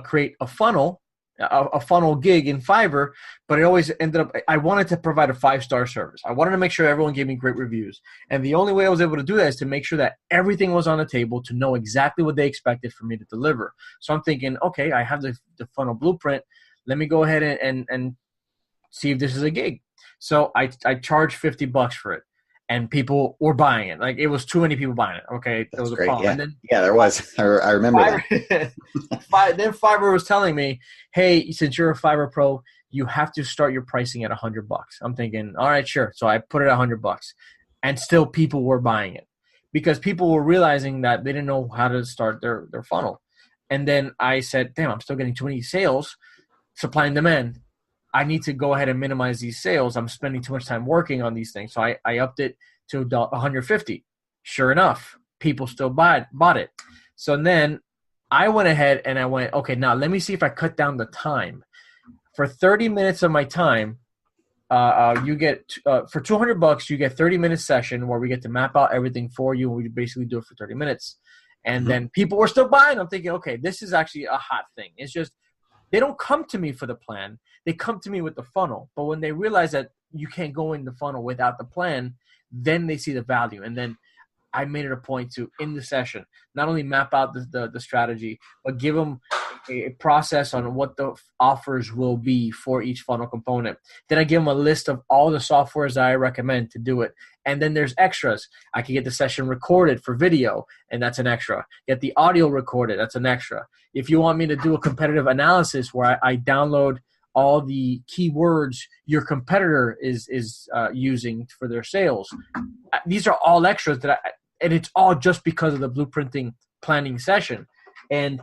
create a funnel gig in Fiverr, but it always ended up, I wanted to provide a 5-star service. I wanted to make sure everyone gave me great reviews. And the only way I was able to do that is to make sure that everything was on the table, to know exactly what they expected for me to deliver. So I'm thinking, okay, I have the funnel blueprint. Let me go ahead and see if this is a gig. So I charged $50 for it. And people were buying it. Like, it was too many people buying it. Okay, That's was a great. problem. Yeah. And then, There was. I remember that. Then Fiverr was telling me, hey, since you're a Fiverr Pro, you have to start your pricing at $100. I'm thinking, all right, sure. So I put it at $100, and still people were buying it because people were realizing that they didn't know how to start their funnel. And then I said, damn, I'm still getting too many sales, supply and demand. I need to go ahead and minimize these sales. I'm spending too much time working on these things. So I upped it to $150. Sure enough, people still bought it. So then I went ahead and I went, okay, now let me see if I cut down the time. For 30 minutes of my time, you get for $200, you get 30-minute session where we get to map out everything for you, and we basically do it for 30 minutes. And then people were still buying. I'm thinking, okay, this is actually a hot thing. It's just they don't come to me for the plan. They come to me with the funnel. But when they realize that you can't go in the funnel without the plan, then they see the value. And then I made it a point to, in the session, not only map out the strategy, but give them a process on what the offers will be for each funnel component. Then I give them a list of all the softwares that I recommend to do it. And then there's extras. I can get the session recorded for video, and that's an extra. Get the audio recorded, that's an extra. If you want me to do a competitive analysis where I download all the keywords your competitor is using for their sales, these are all extras and it's all just because of the blueprinting planning session. And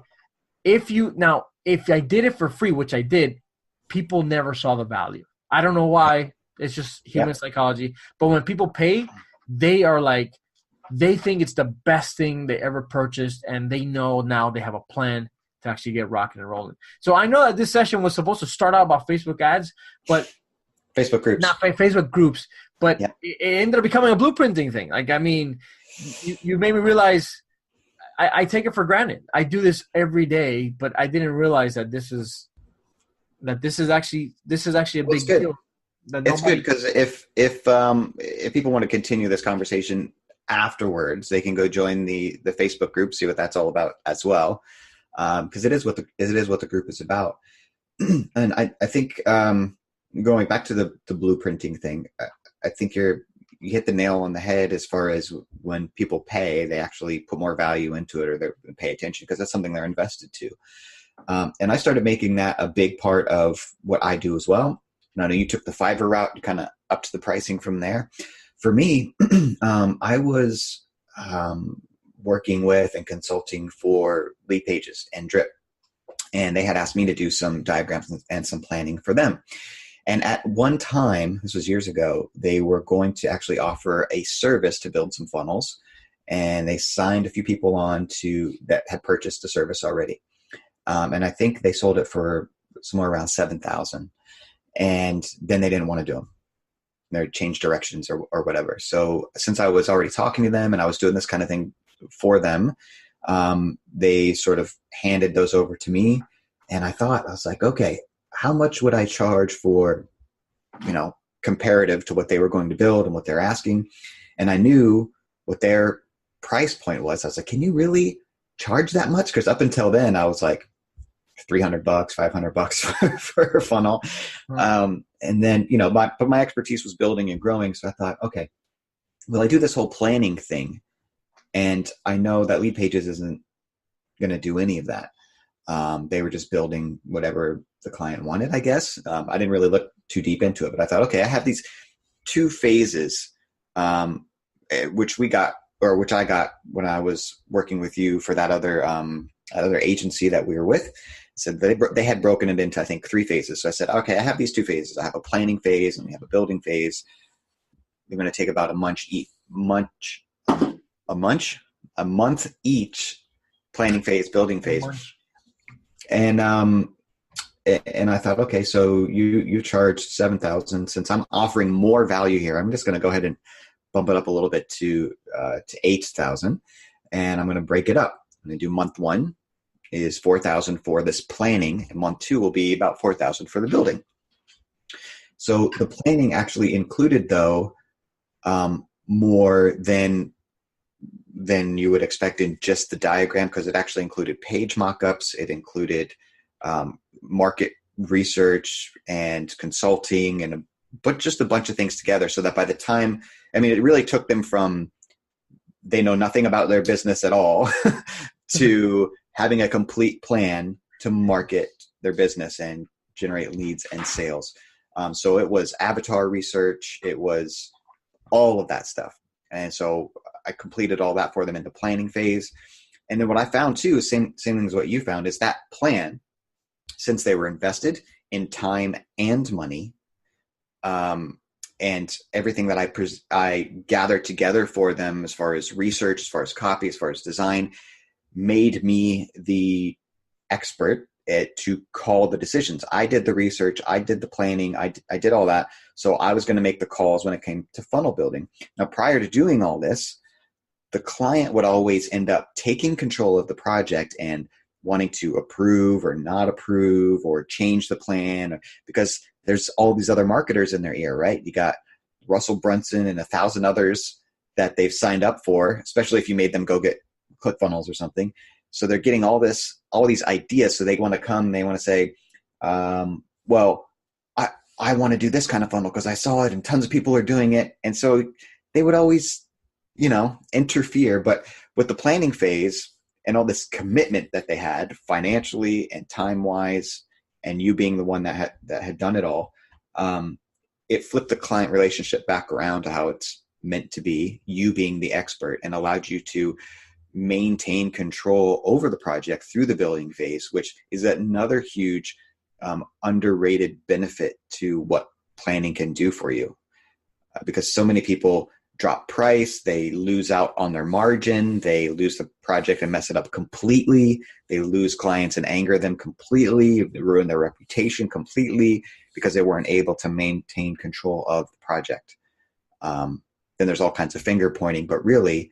if I did it for free, which I did, people never saw the value. I don't know why. It's just human psychology. But when people pay, they are like, they think it's the best thing they ever purchased, and they know now they have a plan to actually get rocking and rolling. So I know that this session was supposed to start out about Facebook ads, but Facebook groups. Not Facebook groups, but it ended up becoming a blueprinting thing. Like, I mean, you made me realize I take it for granted. I do this every day, but I didn't realize that this is actually a big deal. It's good because if people want to continue this conversation afterwards, they can go join the Facebook group, see what that's all about as well, because it is what the group is about. And I think going back to the blueprinting thing, I think you hit the nail on the head as far as when people pay, they actually put more value into it, or they pay attention because that's something they're invested to. And I started making that a big part of what I do as well. And I know you took the Fiverr route, you kind of upped the pricing from there. For me, I was working with and consulting for Lead Pages and Drip. And they had asked me to do some diagrams and some planning for them. And at one time, this was years ago, they were going to actually offer a service to build some funnels. And they signed a few people on that had purchased the service already. And I think they sold it for somewhere around $7,000. And then they didn't want to do them. They changed directions or whatever. So since I was already talking to them and I was doing this kind of thing for them, they sort of handed those over to me. And I was like, okay, how much would I charge for, comparative to what they were going to build and what they're asking? And I knew what their price point was. I was like, can you really charge that much? Because up until then I was like, $300, $500 for a funnel. And then, but my expertise was building and growing. So I thought, okay, well, I do this whole planning thing. And I know that Lead Pages isn't going to do any of that. They were just building whatever the client wanted, I guess. I didn't really look too deep into it, but I thought, okay, I have these 2 phases, which I got when I was working with you for that other agency that we were with. So they had broken it into, I think, 3 phases. So I said, okay, I have these 2 phases. I have a planning phase and we have a building phase. They're going to take about a month each, planning phase, building phase. And I thought, okay, so you charge $7,000. Since I'm offering more value here, I'm just going to go ahead and bump it up a little bit to $8,000, and I'm going to break it up. I'm going to do month 1, is $4,000 for this planning, and month 2 will be about $4,000 for the building. So the planning actually included, though, more than you would expect in just the diagram, because it actually included page mock-ups. It included market research and consulting and just a bunch of things together, so that by the time, I mean, it really took them from they know nothing about their business at all to having a complete plan to market their business and generate leads and sales. So it was avatar research. It was all of that stuff. And so I completed all that for them in the planning phase. And then what I found too, same thing as what you found, is that plan, since they were invested in time and money, and everything that I gathered together for them as far as research, as far as copy, as far as design, made me the expert to call the decisions. I did the research, I did the planning, I did all that. So I was going to make the calls when it came to funnel building. Now, prior to doing all this, the client would always end up taking control of the project and wanting to approve or not approve or change the plan, because there's all these other marketers in their ear, right? You got Russell Brunson and 1,000 others that they've signed up for, especially if you made them go get ClickFunnels or something. So they're getting all these ideas. So they want to come, they want to say, well, I want to do this kind of funnel because I saw it and tons of people are doing it. And so they would always, interfere. But with the planning phase and all this commitment that they had financially and time-wise, and you being the one that had done it all, it flipped the client relationship back around to how it's meant to be, you being the expert, and allowed you to maintain control over the project through the building phase, which is another huge underrated benefit to what planning can do for you. Because so many people drop price, they lose out on their margin, they lose the project and mess it up completely, they lose clients and anger them completely, they ruin their reputation completely because they weren't able to maintain control of the project. Then there's all kinds of finger pointing, but really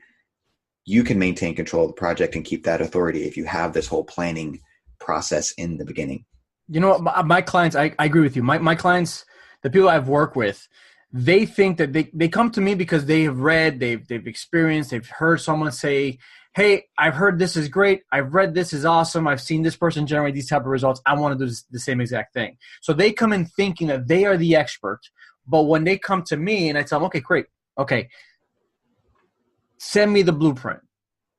you can maintain control of the project and keep that authority if you have this whole planning process in the beginning. You know what, my clients, I agree with you. My clients, the people I've worked with, they think that they come to me because they have read, they've experienced, they've heard someone say, hey, I've heard this is great. I've read this is awesome. I've seen this person generate these type of results. I want to do the same exact thing. So they come in thinking that they are the expert. But when they come to me and I tell them, okay, great. Okay, send me the blueprint.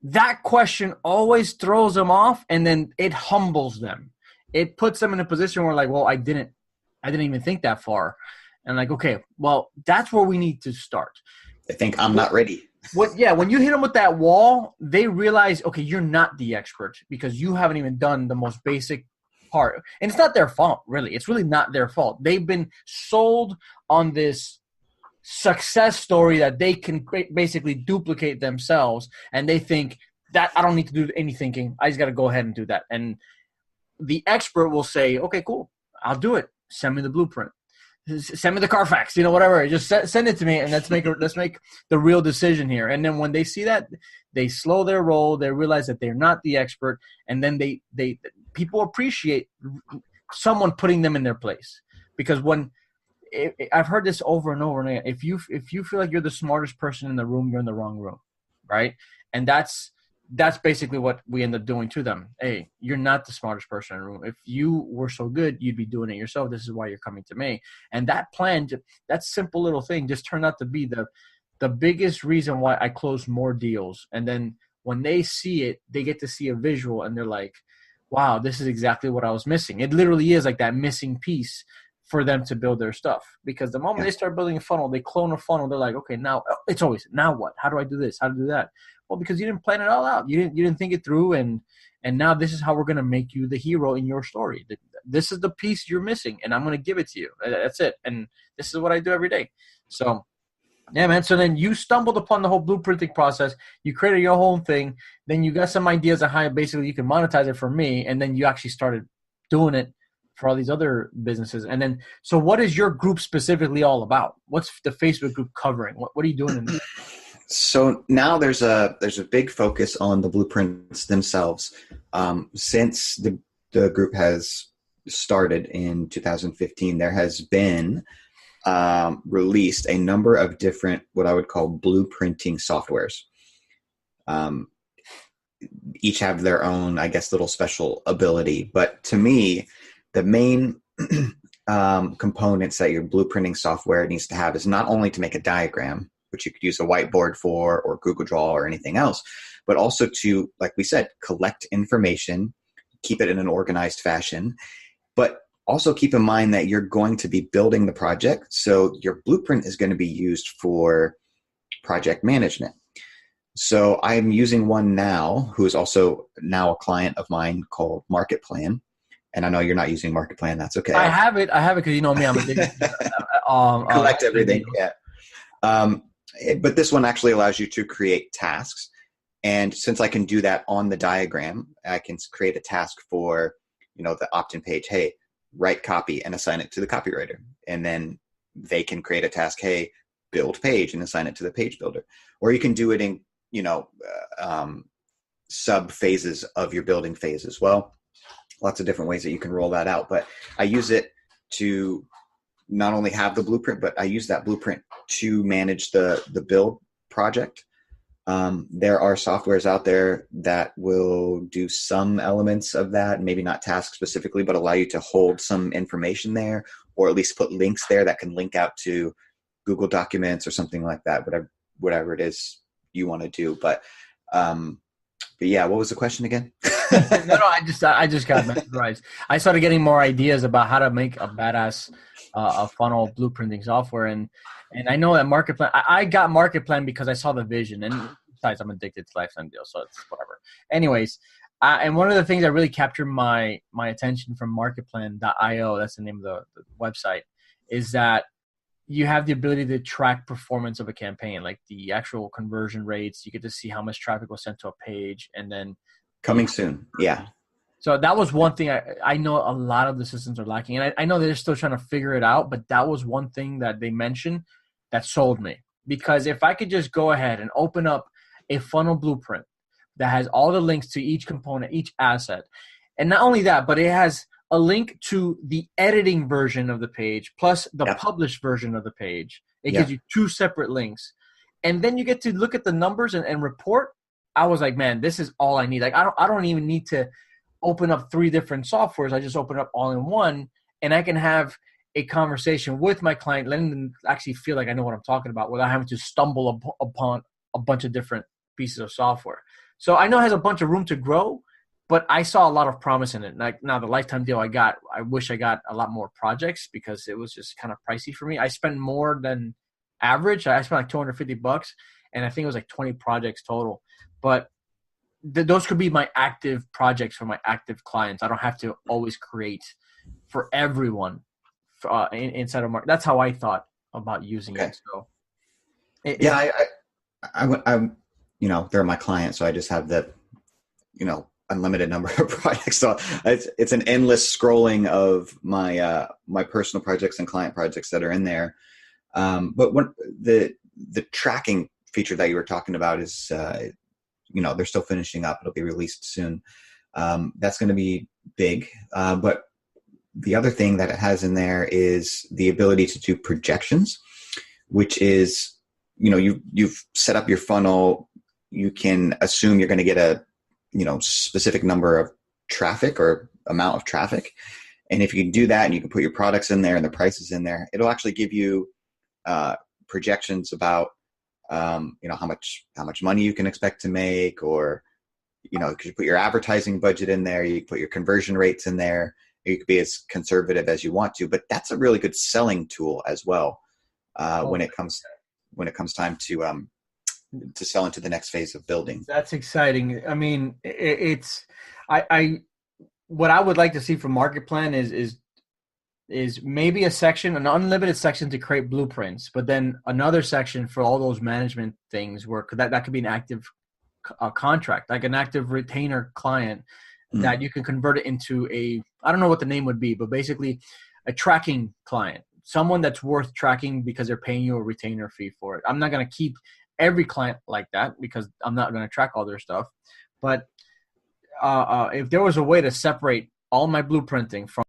That question always throws them off, and then it humbles them. It puts them in a position where like, well, I didn't even think that far. And like, okay, well, that's where we need to start. They think I'm not ready. When you hit them with that wall, they realize, okay, you're not the expert because you haven't even done the most basic part. And it's not their fault, really. It's really not their fault. They've been sold on this success story that they can basically duplicate themselves, and they think that I don't need to do any thinking. I just got to go ahead and do that. And the expert will say, okay, cool, I'll do it. Send me the blueprint. Send me the Carfax, whatever. Just send it to me, and let's make the real decision here. And then when they see that, they slow their roll. They realize that they're not the expert, and then people appreciate someone putting them in their place. Because I've heard this over and over and again, if you feel like you're the smartest person in the room, you're in the wrong room, right? And that's basically what we end up doing to them. Hey, you're not the smartest person in the room. If you were so good, you'd be doing it yourself. This is why you're coming to me. And that plan, that simple little thing just turned out to be the biggest reason why I closed more deals. And then when they see it, they get to see a visual and they're like, wow, this is exactly what I was missing. It literally is like that missing piece for them to build their stuff. Because the moment they start building a funnel, they clone a funnel. They're like, okay, now it's always, now what? How do I do this? How to do that? Well, because you didn't plan it all out. You didn't think it through, and now this is how we're going to make you the hero in your story. This is the piece you're missing, and I'm going to give it to you. That's it. And this is what I do every day. So, yeah, man. So then you stumbled upon the whole blueprinting process. You created your whole thing. Then you got some ideas on how basically you can monetize it for me, and then you actually started doing it for all these other businesses. And then, so what is your group specifically all about? What's the Facebook group covering? What are you doing in there? So now there's a big focus on the blueprints themselves. Since the group has started in 2015, there has been released a number of different, what I would call blueprinting softwares. Each have their own, I guess, little special ability. But to me, the main components that your blueprinting software needs to have is not only to make a diagram, which you could use a whiteboard for or Google Draw or anything else, but also to, like we said, collect information, keep it in an organized fashion, but also keep in mind that you're going to be building the project. So your blueprint is going to be used for project management. So I'm using one now who is also now a client of mine called Market Plan. And I know you're not using Market Plan. That's okay. I have it because you know me, I'm addicted. Collect everything. Yeah. But this one actually allows you to create tasks. And since I can do that on the diagram, I can create a task for, the opt-in page. Hey, write copy and assign it to the copywriter. And then they can create a task. Hey, build page and assign it to the page builder. Or you can do it in, sub phases of your building phase as well. Lots of different ways that you can roll that out. But I use it to not only have the blueprint, but I use that blueprint to manage the build project. There are softwares out there that will do some elements of that, maybe not task specifically, but allow you to hold some information there, or at least put links there that can link out to Google Documents or something like that, whatever it is you want to do. But yeah, what was the question again? No, I just got mesmerized. I started getting more ideas about how to make a badass a funnel blueprinting software, and I know that Market Plan. I got Market Plan because I saw the vision, and besides, I'm addicted to lifetime deals, so it's whatever. Anyways, and one of the things that really captured my attention from marketplan.io, that's the name of the website, is that you have the ability to track performance of a campaign, like the actual conversion rates. You get to see how much traffic was sent to a page, and then coming soon. Yeah. So that was one thing I know a lot of the systems are lacking. And I know they're still trying to figure it out, but that was one thing that they mentioned that sold me. Because if I could just go ahead and open up a funnel blueprint that has all the links to each component, each asset, and not only that, but it has a link to the editing version of the page plus the published version of the page. It gives you two separate links. And then you get to look at the numbers and report. I was like, man, this is all I need. Like, I don't even need to open up 3 different softwares. I just open up all in one, and I can have a conversation with my client, letting them actually feel like I know what I'm talking about without having to stumble upon a bunch of different pieces of software. So I know it has a bunch of room to grow, but I saw a lot of promise in it. Like now the lifetime deal I wish I got a lot more projects because it was just kind of pricey for me. I spent more than average. I spent like $250, and I think it was like 20 projects total. But those could be my active projects for my active clients. I don't have to always create for everyone inside of market. That's how I thought about using it. So, I'm they're my clients, so I just have the, unlimited number of projects. So it's an endless scrolling of my my personal projects and client projects that are in there. But when the tracking feature that you were talking about is, they're still finishing up. It'll be released soon. That's going to be big. But the other thing that it has in there is the ability to do projections, which is, you've set up your funnel. You can assume you're going to get a, specific number of traffic or amount of traffic. And if you can do that and you can put your products in there and the prices in there, it'll actually give you projections about, how much money you can expect to make, or, could you put your advertising budget in there? You can put your conversion rates in there. You could be as conservative as you want to, but that's a really good selling tool as well. When it comes time to sell into the next phase of building. That's exciting. I mean, what I would like to see from Market Plan is maybe a section, an unlimited section to create blueprints, but then another section for all those management things where that could be an active contract, like an active retainer client that you can convert it into I don't know what the name would be, but basically a tracking client, someone that's worth tracking because they're paying you a retainer fee for it. I'm not going to keep every client like that because I'm not going to track all their stuff, but if there was a way to separate all my blueprinting from